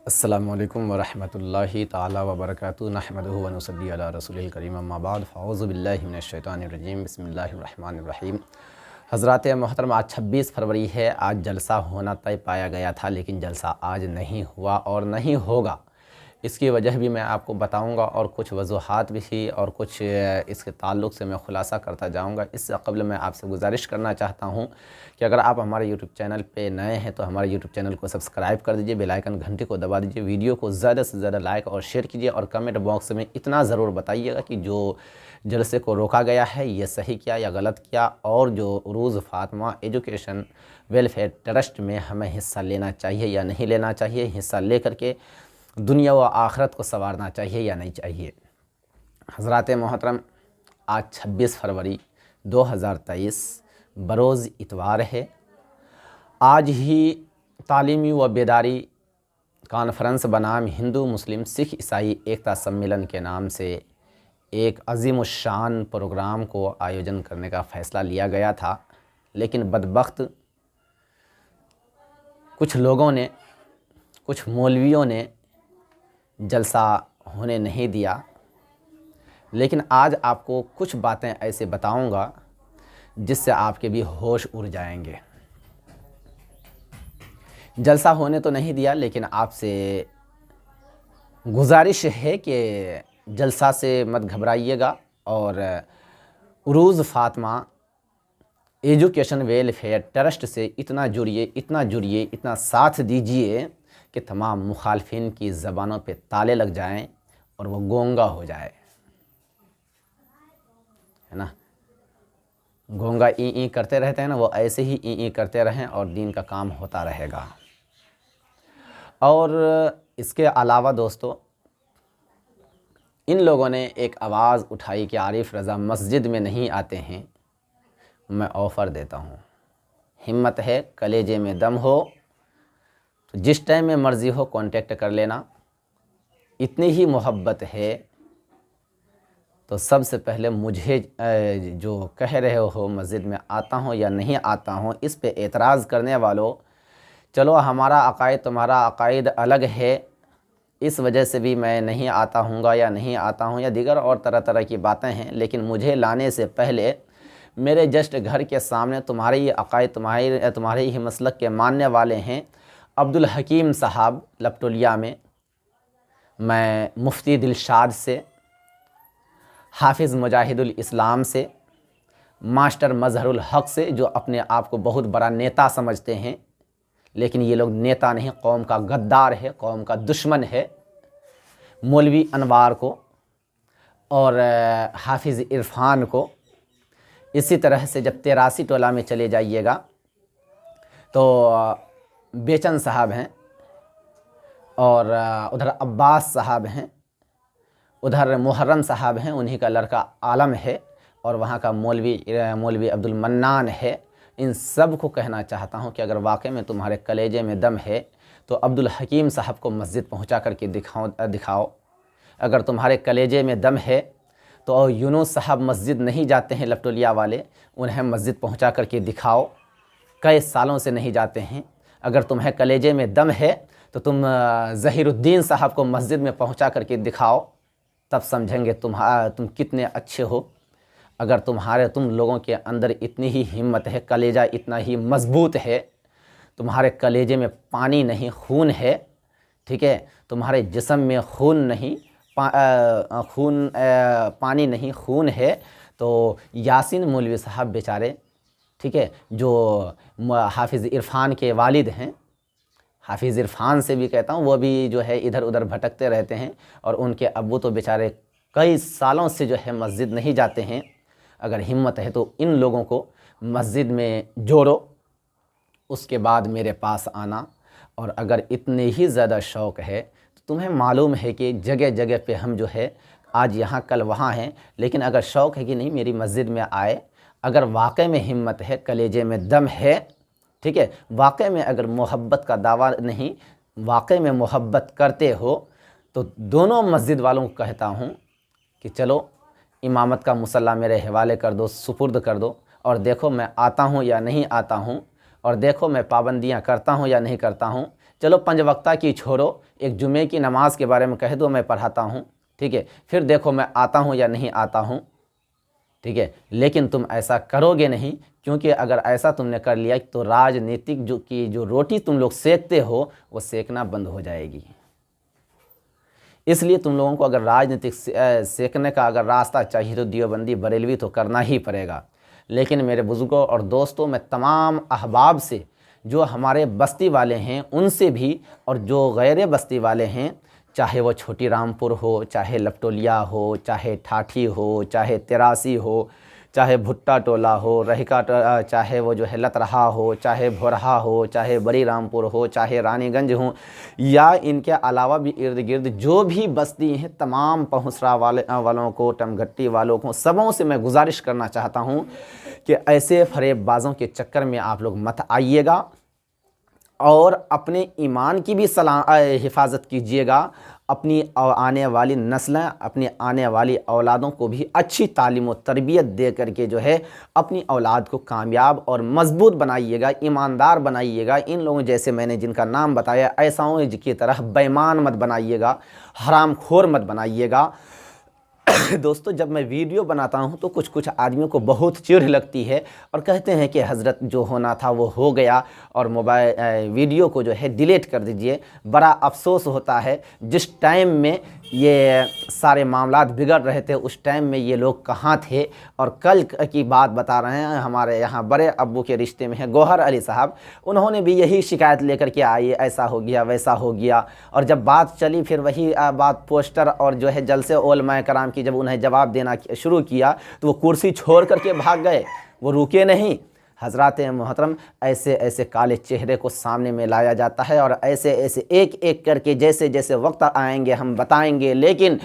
अस्सलामुअलैकुम वरहमतुल्लाहि ताला वबरकातुहू नहमदुहु व नुसल्ली अला रसूलिल करीम अम्मा बाद फ़अऊज़ु बिल्लाहि मिनश्शैतानिर रजीम बिस्मिल्लाहिर रहमानिर रहीम। हज़रात मोहतरम, आज 26 फरवरी है। आज जलसा होना तय पाया गया था, लेकिन जलसा आज नहीं हुआ और नहीं होगा। इसकी वजह भी मैं आपको बताऊंगा और कुछ वजूहात भी और कुछ इसके ताल्लुक़ से मैं ख़ुलासा करता जाऊंगा। इससे क़ब्ल मैं आपसे गुजारिश करना चाहता हूं कि अगर आप हमारे यूट्यूब चैनल पे नए हैं तो हमारे यूट्यूब चैनल को सब्सक्राइब कर दीजिए, बेल आइकन घंटे को दबा दीजिए, वीडियो को ज़्यादा से ज़्यादा लाइक और शेयर कीजिए और कमेंट बॉक्स में इतना ज़रूर बताइएगा कि जो जलसे को रोका गया है ये सही किया या गलत किया, और जो उरूज़ फ़ातिमा एजुकेशन वेलफेयर ट्रस्ट में हमें हिस्सा लेना चाहिए या नहीं लेना चाहिए, हिस्सा ले करके दुनिया व आखिरत को संवारना चाहिए या नहीं चाहिए। हज़रात मोहतरम, आज 26 फरवरी 2023 बरोज़ इतवार है। आज ही तालीमी व बेदारी कॉन्फ्रेंस बनाम हिंदू मुस्लिम सिख ईसाई एकता सम्मेलन के नाम से एक अज़ीमुश्शान प्रोग्राम को आयोजन करने का फ़ैसला लिया गया था, लेकिन बदबख्त कुछ लोगों ने, कुछ मौलवियों ने जलसा होने नहीं दिया। लेकिन आज आपको कुछ बातें ऐसे बताऊंगा जिससे आपके भी होश उड़ जाएंगे। जलसा होने तो नहीं दिया, लेकिन आपसे गुजारिश है कि जलसा से मत घबराइएगा और उरूज़ फ़ातिमा एजुकेशन वेलफेयर ट्रस्ट से इतना जुड़िए, इतना जुड़िए, इतना साथ दीजिए कि तमाम मुखालफिन की ज़बानों पे ताले लग जाएं और वो गोंगा हो जाए, है ना। गोंगा ई करते रहते हैं ना, वो ऐसे ही ई करते रहें और दीन का काम होता रहेगा। और इसके अलावा दोस्तों, इन लोगों ने एक आवाज़ उठाई कि आरिफ रज़ा मस्जिद में नहीं आते हैं। मैं ऑफ़र देता हूँ, हिम्मत है, कलेजे में दम हो तो जिस टाइम में मर्ज़ी हो कांटेक्ट कर लेना। इतनी ही मोहब्बत है तो सबसे पहले मुझे जो कह रहे हो मस्जिद में आता हूँ या नहीं आता हूँ, इस पे एतराज़ करने वालों, चलो हमारा अक़ायद तुम्हारा अक़ायद अलग है, इस वजह से भी मैं नहीं आता हूँगा या नहीं आता हूँ या दीगर और तरह तरह की बातें हैं। लेकिन मुझे लाने से पहले मेरे जस्ट घर के सामने तुम्हारे ही अक़ायद, तुम्हारे ही मसलक के मानने वाले हैं अब्दुल हकीम साहब लपटोलिया में, मैं मुफ्ती दिलशाद से, हाफिज़ मुजाहिदुल इस्लाम से, मास्टर मज़हरुल हक़ से, जो अपने आप को बहुत बड़ा नेता समझते हैं, लेकिन ये लोग नेता नहीं, कौम का गद्दार है, कौम का दुश्मन है, मौलवी अनवार को और हाफिज़ इरफान को। इसी तरह से जब 83 टोला में चले जाइएगा तो बेचन साहब हैं और उधर अब्बास साहब हैं, उधर मुहर्रम साहब हैं, उन्हीं का लड़का आलम है, और वहाँ का मौलवी अब्दुल मन्नान है। इन सब को कहना चाहता हूँ कि अगर वाकई में तुम्हारे कलेजे में दम है तो अब्दुल हकीम साहब को मस्जिद पहुँचा करके दिखाओ। अगर तुम्हारे कलेजे में दम है तो यूनुस साहब मस्जिद नहीं जाते हैं लपटोलिया वाले, उन्हें मस्जिद पहुँचा करके दिखाओ, कई सालों से नहीं जाते हैं। अगर तुम्हें कलेजे में दम है तो तुम ज़हीरुद्दीन साहब को मस्जिद में पहुँचा करके दिखाओ, तब समझेंगे तुम कितने अच्छे हो। अगर तुम लोगों के अंदर इतनी ही हिम्मत है, कलेजा इतना ही मजबूत है, तुम्हारे कलेजे में पानी नहीं खून है, ठीक है, तुम्हारे जिस्म में खून नहीं पानी नहीं खून है, तो यासीन मौलवी साहब बेचारे, ठीक है, जो हाफिज़ इरफान के वालिद हैं, हाफिज़ इरफान से भी कहता हूँ, वो भी जो है इधर उधर भटकते रहते हैं और उनके अब्बू तो बेचारे कई सालों से जो है मस्जिद नहीं जाते हैं। अगर हिम्मत है तो इन लोगों को मस्जिद में जोड़ो, उसके बाद मेरे पास आना। और अगर इतने ही ज़्यादा शौक़ है तो तुम्हें मालूम है कि जगह जगह पे हम जो है आज यहाँ कल वहाँ हैं, लेकिन अगर शौक़ है कि नहीं मेरी मस्जिद में आए, अगर वाकई में हिम्मत है, कलेजे में दम है, ठीक है, वाकई में अगर मोहब्बत का दावा नहीं, वाकई में मोहब्बत करते हो, तो दोनों मस्जिद वालों को कहता हूँ कि चलो इमामत का मुसल्ला मेरे हवाले कर दो, सुपुर्द कर दो, और देखो मैं आता हूँ या नहीं आता हूँ, और देखो मैं पाबंदियाँ करता हूँ या नहीं करता हूँ। चलो 5 वक्ता की छोड़ो, एक जुमे की नमाज के बारे में कह दो, मैं पढ़ाता हूँ, ठीक है, फिर देखो मैं आता हूँ या नहीं आता हूँ, ठीक है। लेकिन तुम ऐसा करोगे नहीं, क्योंकि अगर ऐसा तुमने कर लिया तो राजनीतिक जो रोटी तुम लोग सेकते हो वो सेकना बंद हो जाएगी। इसलिए तुम लोगों को अगर राजनीतिक सेकने का अगर रास्ता चाहिए तो देवबंदी बरेलवी तो करना ही पड़ेगा। लेकिन मेरे बुजुर्गों और दोस्तों, मैं तमाम अहबाब से, जो हमारे बस्ती वाले हैं उनसे भी, और जो गैर बस्ती वाले हैं, चाहे वो छोटी रामपुर हो, चाहे लपटोलिया हो, चाहे ठाठी हो, चाहे तेरासी हो, चाहे भुट्टा टोला हो, रहिका, चाहे वो जो है लतरहा हो, चाहे भोरहा हो, चाहे बड़ी रामपुर हो, चाहे रानीगंज हो, या इनके अलावा भी इर्द गिर्द जो भी बस्ती हैं, तमाम पहुँचरा वालों को, टमघट्टी वालों को, सबों से मैं गुजारिश करना चाहता हूँ कि ऐसे फरेबबाजों के चक्कर में आप लोग मत आइएगा और अपने ईमान की भी हिफाजत कीजिएगा। अपनी आने वाली नस्लें, अपनी आने वाली औलादों को भी अच्छी तालीम और तरबियत दे करके जो है अपनी औलाद को कामयाब और मजबूत बनाइएगा, ईमानदार बनाइएगा। इन लोगों जैसे मैंने जिनका नाम बताया, ऐसाओं की तरह बेईमान मत बनाइएगा, हरामखोर मत बनाइएगा। दोस्तों, जब मैं वीडियो बनाता हूं तो कुछ आदमियों को बहुत चिढ़ लगती है और कहते हैं कि हज़रत जो होना था वो हो गया और वीडियो को जो है डिलीट कर दीजिए। बड़ा अफसोस होता है, जिस टाइम में ये सारे मामलात बिगड़ रहे थे उस टाइम में ये लोग कहाँ थे। और कल की बात बता रहे हैं, हमारे यहाँ बड़े अब्बू के रिश्ते में है गौहर अली साहब, उन्होंने भी यही शिकायत लेकर के आई, ऐसा हो गया वैसा हो गया। और जब बात चली फिर वही बात पोस्टर और जो है जलसे उलमाए कराम की जब उन्हें जवाब देना शुरू किया तो वो कुर्सी छोड़ करके भाग गए, वो रुके नहीं। हज़रात मोहतरम, ऐसे ऐसे काले चेहरे को सामने में लाया जाता है और ऐसे ऐसे एक एक करके जैसे जैसे वक्त आएंगे हम बताएंगे। लेकिन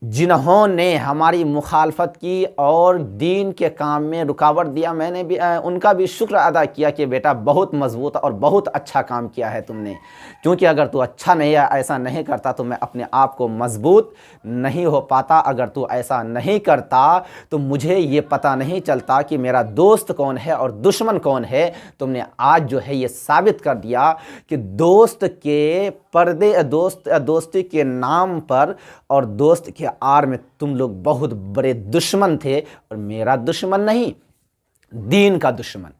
जिन्होंने हमारी मुखालफत की और दीन के काम में रुकावट दिया, मैंने भी उनका भी शुक्र अदा किया कि बेटा बहुत मजबूत और बहुत अच्छा काम किया है तुमने, क्योंकि अगर तू अच्छा नहीं है, ऐसा नहीं करता तो मैं अपने आप को मजबूत नहीं हो पाता। अगर तू ऐसा नहीं करता तो मुझे ये पता नहीं चलता कि मेरा दोस्त कौन है और दुश्मन कौन है। तुमने आज जो है ये साबित कर दिया कि दोस्त के पर्दे, दोस्ती के नाम पर और दोस्त के आड़ में तुम लोग बहुत बड़े दुश्मन थे। और मेरा दुश्मन नहीं, दीन का दुश्मन,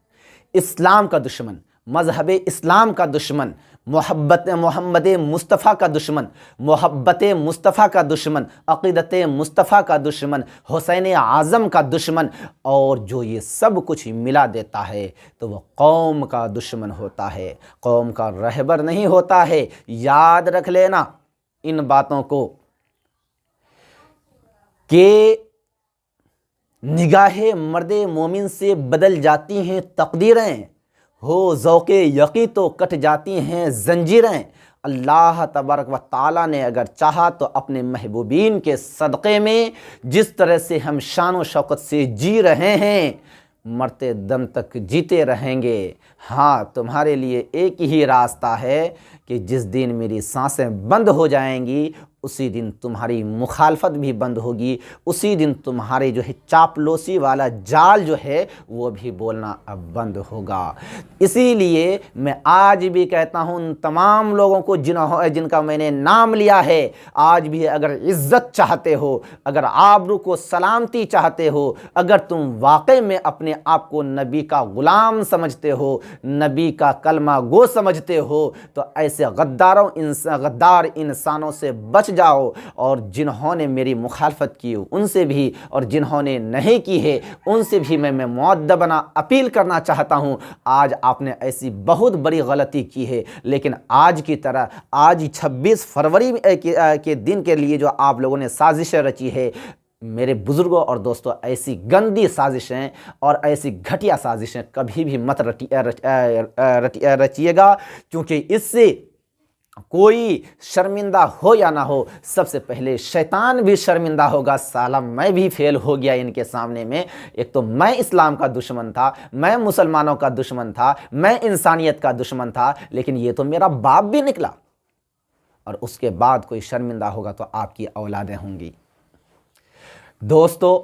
इस्लाम का दुश्मन, मजहब इस्लाम का दुश्मन, मोहम्मद मुस्तफ़ा का दुश्मन, मोहब्बत मुस्तफ़ा का दुश्मन, अक़ीदत मुस्तफ़ा का दुश्मन, हुसैन आज़म का दुश्मन, और जो ये सब कुछ मिला देता है तो वह कौम का दुश्मन होता है, कौम का रहबर नहीं होता है। याद रख लेना इन बातों को कि निगाहे मर्दे मोमिन से बदल जाती हैं तकदीरें, हो ज़ौक़े यक़ीन तो कट जाती हैं जंजीरें। अल्लाह तबारक व ताला ने अगर चाहा तो अपने महबूबीन के सदक़े में जिस तरह से हम शान व शौकत से जी रहे हैं, मरते दम तक जीते रहेंगे। हाँ, तुम्हारे लिए एक ही रास्ता है कि जिस दिन मेरी सांसें बंद हो जाएंगी उसी दिन तुम्हारी मुखालफत भी बंद होगी, उसी दिन तुम्हारे जो है चापलूसी वाला जाल जो है वो भी बोलना अब बंद होगा। इसीलिए मैं आज भी कहता हूँ उन तमाम लोगों को जिनका मैंने नाम लिया है, आज भी अगर इज़्ज़त चाहते हो, अगर आबरू को सलामती चाहते हो, अगर तुम वाकई में अपने आप को नबी का ग़ुलाम समझते हो, नबी का कलमा गो समझते हो, तो ऐसे गद्दार इंसानों से बच जाओ। और जिन्होंने मेरी मुखालफत की उनसे भी, और जिन्होंने नहीं की है उनसे भी मैं मुअद्दबना अपील करना चाहता हूँ। आज आपने ऐसी बहुत बड़ी गलती की है, लेकिन आज की तरह आज 26 फरवरी के दिन के लिए जो आप लोगों ने साजिशें रची है, मेरे बुज़ुर्गों और दोस्तों, ऐसी गंदी साजिशें और ऐसी घटिया साजिशें कभी भी मत रचिएगा, क्योंकि इससे कोई शर्मिंदा हो या ना हो, सबसे पहले शैतान भी शर्मिंदा होगा। साला मैं भी फेल हो गया इनके सामने में। एक तो मैं इस्लाम का दुश्मन था, मैं मुसलमानों का दुश्मन था, मैं इंसानियत का दुश्मन था, लेकिन ये तो मेरा बाप भी निकला। और उसके बाद कोई शर्मिंदा होगा तो आपकी औलादें होंगी। दोस्तों,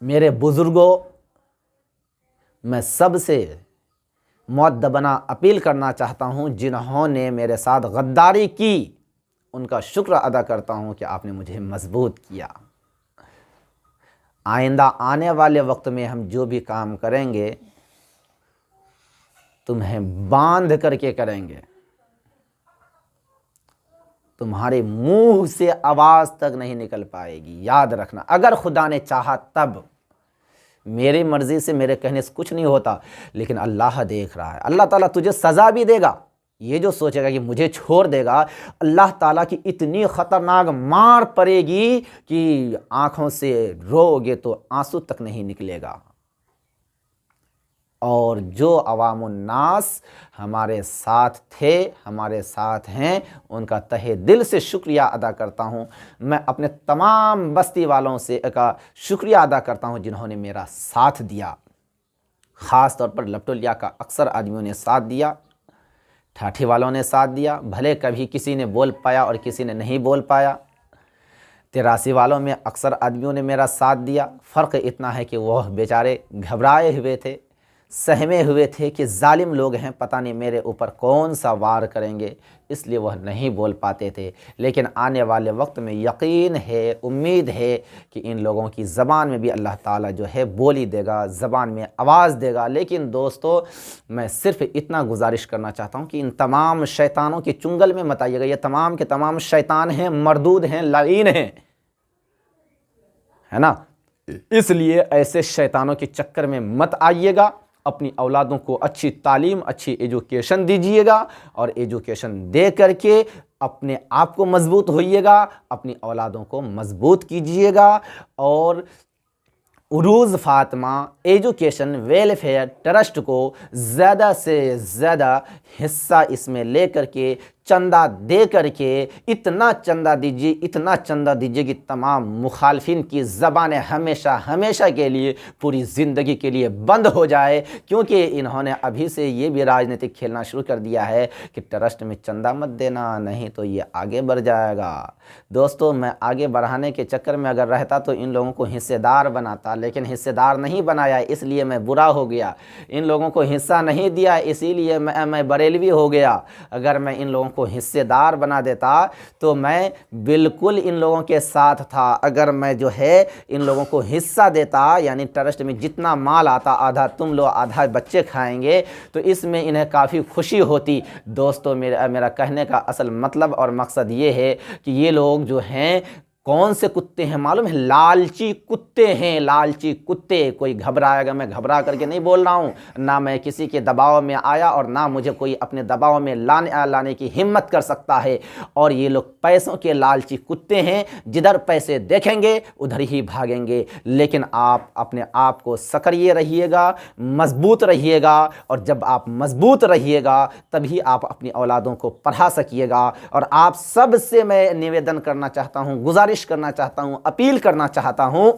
मेरे बुज़ुर्गों, मैं सबसे मुअद्दबना अपील करना चाहता हूँ, जिन्होंने मेरे साथ गद्दारी की उनका शुक्र अदा करता हूँ कि आपने मुझे मजबूत किया। आइंदा आने वाले वक्त में हम जो भी काम करेंगे तुम्हें बांध करके करेंगे, तुम्हारे मुंह से आवाज़ तक नहीं निकल पाएगी। याद रखना, अगर खुदा ने चाहा तब। मेरी मर्ज़ी से, मेरे कहने से कुछ नहीं होता, लेकिन अल्लाह देख रहा है। अल्लाह ताला तुझे सज़ा भी देगा। ये जो सोचेगा कि मुझे छोड़ देगा, अल्लाह ताला की इतनी ख़तरनाक मार पड़ेगी कि आँखों से रोओगे तो आंसू तक नहीं निकलेगा। और जो अवामुन्नास हमारे साथ थे, हमारे साथ हैं, उनका तहे दिल से शुक्रिया अदा करता हूँ। मैं अपने तमाम बस्ती वालों से का शुक्रिया अदा करता हूँ जिन्होंने मेरा साथ दिया। ख़ास तौर पर लपटोलिया का अक्सर आदमियों ने साथ दिया, ठाठी वालों ने साथ दिया। भले कभी किसी ने बोल पाया और किसी ने नहीं बोल पाया। 83 वालों में अक्सर आदमियों ने मेरा साथ दिया। फ़र्क इतना है कि वह बेचारे घबराए हुए थे, सहमे हुए थे कि जालिम लोग हैं, पता नहीं मेरे ऊपर कौन सा वार करेंगे, इसलिए वह नहीं बोल पाते थे। लेकिन आने वाले वक्त में यकीन है, उम्मीद है कि इन लोगों की ज़बान में भी अल्लाह ताला जो है बोली देगा, ज़बान में आवाज़ देगा। लेकिन दोस्तों, मैं सिर्फ़ इतना गुजारिश करना चाहता हूँ कि इन तमाम शैतानों के चुंगल में मत आइएगा। ये तमाम के तमाम शैतान हैं, मरदूद हैं, लाइन हैं, है ना। इसलिए ऐसे शैतानों के चक्कर में मत आइएगा। अपनी औलादों को अच्छी तालीम, अच्छी एजुकेशन दीजिएगा और एजुकेशन दे करके अपने आप को मजबूत होइएगा, अपनी औलादों को मजबूत कीजिएगा। और उरूज़ फ़ातिमा एजुकेशन वेलफेयर ट्रस्ट को ज़्यादा से ज़्यादा हिस्सा इसमें ले करके, चंदा दे करके, इतना चंदा दीजिए, इतना चंदा दीजिए कि तमाम मुखालफिन की ज़बानें हमेशा हमेशा के लिए, पूरी ज़िंदगी के लिए बंद हो जाए। क्योंकि इन्होंने अभी से ये भी राजनीतिक खेलना शुरू कर दिया है कि ट्रस्ट में चंदा मत देना, नहीं तो ये आगे बढ़ जाएगा। दोस्तों, मैं आगे बढ़ाने के चक्कर में अगर रहता तो इन लोगों को हिस्सेदार बनाता, लेकिन हिस्सेदार नहीं बनाया, इसलिए मैं बुरा हो गया। इन लोगों को हिस्सा नहीं दिया, इसीलिए मैं बरेलवी हो गया। अगर मैं इन लोगों को हिस्सेदार बना देता तो मैं बिल्कुल इन लोगों के साथ था। अगर मैं जो है इन लोगों को हिस्सा देता, यानी ट्रस्ट में जितना माल आता, आधा तुम लोग आधा बच्चे खाएंगे, तो इसमें इन्हें काफ़ी खुशी होती। दोस्तों, मेरा कहने का असल मतलब और मकसद ये है कि ये लोग जो हैं कौन से कुत्ते हैं मालूम है? लालची कुत्ते हैं, लालची कुत्ते। कोई घबराएगा, मैं घबरा करके नहीं बोल रहा हूँ, ना मैं किसी के दबाव में आया और ना मुझे कोई अपने दबाव में लाने की हिम्मत कर सकता है। और ये लोग पैसों के लालची कुत्ते हैं, जिधर पैसे देखेंगे उधर ही भागेंगे। लेकिन आप अपने आप को सक्रिय रहिएगा, मजबूत रहिएगा, और जब आप मजबूत रहिएगा तभी आप अपनी औलादों को पढ़ा सकिएगा। और आप सब से मैं निवेदन करना चाहता हूँ, गुजारिश करना चाहता हूं, अपील करना चाहता हूं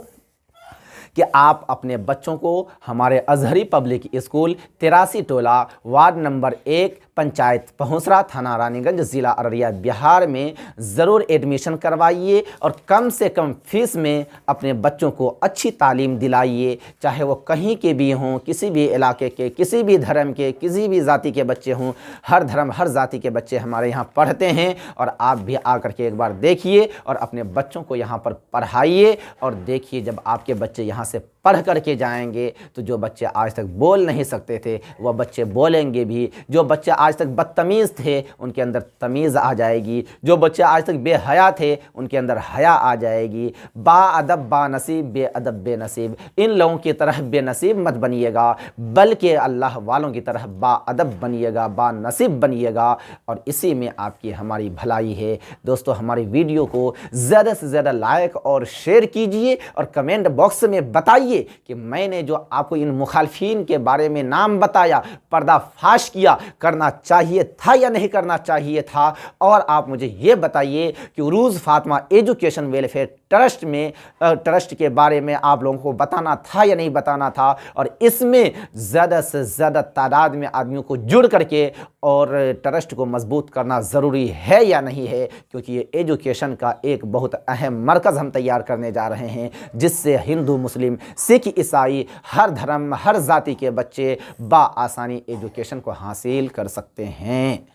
कि आप अपने बच्चों को हमारे अजहरी पब्लिक स्कूल 83 टोला वार्ड नंबर 1 पंचायत पहुंसरा थाना रानीगंज ज़िला अररिया बिहार में ज़रूर एडमिशन करवाइए और कम से कम फीस में अपने बच्चों को अच्छी तालीम दिलाइए। चाहे वो कहीं के भी हों, किसी भी इलाके के, किसी भी धर्म के, किसी भी जाति के बच्चे हों, हर धर्म हर जाति के बच्चे हमारे यहाँ पढ़ते हैं। और आप भी आकर के एक बार देखिए और अपने बच्चों को यहाँ पर पढ़ाइए। और देखिए, जब आपके बच्चे यहाँ से पढ़ करके जाएंगे तो जो बच्चे आज तक बोल नहीं सकते थे वह बच्चे बोलेंगे भी। जो बच्चे आज तक बदतमीज़ थे उनके अंदर तमीज़ आ जाएगी। जो बच्चे आज तक बेहया थे उनके अंदर हया आ जाएगी। बाअदब बानसीब, बेअदब बेनसीब, इन लोगों की तरह बेनसीब मत बनिएगा, बल्कि अल्लाह वालों की तरह बाअदब बनिएगा, बानसीब बनिएगा। और इसी में आपकी हमारी भलाई है। दोस्तों, हमारी वीडियो को ज़्यादा से ज़्यादा लाइक और शेयर कीजिए और कमेंट बॉक्स में बताइए कि मैंने जो आपको इन मुखालफिन के बारे में नाम बताया, पर्दाफाश किया, करना चाहिए था या नहीं करना चाहिए था। और आप मुझे ये बताइए कि उरूज़ फ़ातिमा एजुकेशन वेलफेयर ट्रस्ट के बारे में आप लोगों को बताना था या नहीं बताना था, और इसमें ज़्यादा से ज़्यादा तादाद में आदमियों को जुड़ करके और ट्रस्ट को मजबूत करना ज़रूरी है या नहीं है, क्योंकि ये एजुकेशन का एक बहुत अहम मरकज़ हम तैयार करने जा रहे हैं, जिससे हिंदू, मुस्लिम, सिख, ईसाई, हर धर्म, हर जाति के बच्चे आसानी एजुकेशन को हासिल कर सकते हैं।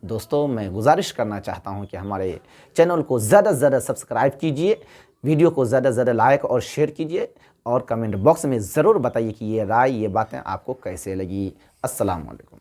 दोस्तों, मैं गुजारिश करना चाहता हूं कि हमारे चैनल को ज़्यादा से ज़्यादा सब्सक्राइब कीजिए, वीडियो को ज़्यादा से ज़्यादा लाइक और शेयर कीजिए, और कमेंट बॉक्स में ज़रूर बताइए कि ये राय, ये बातें आपको कैसे लगी। अस्सलाम वालेकुम।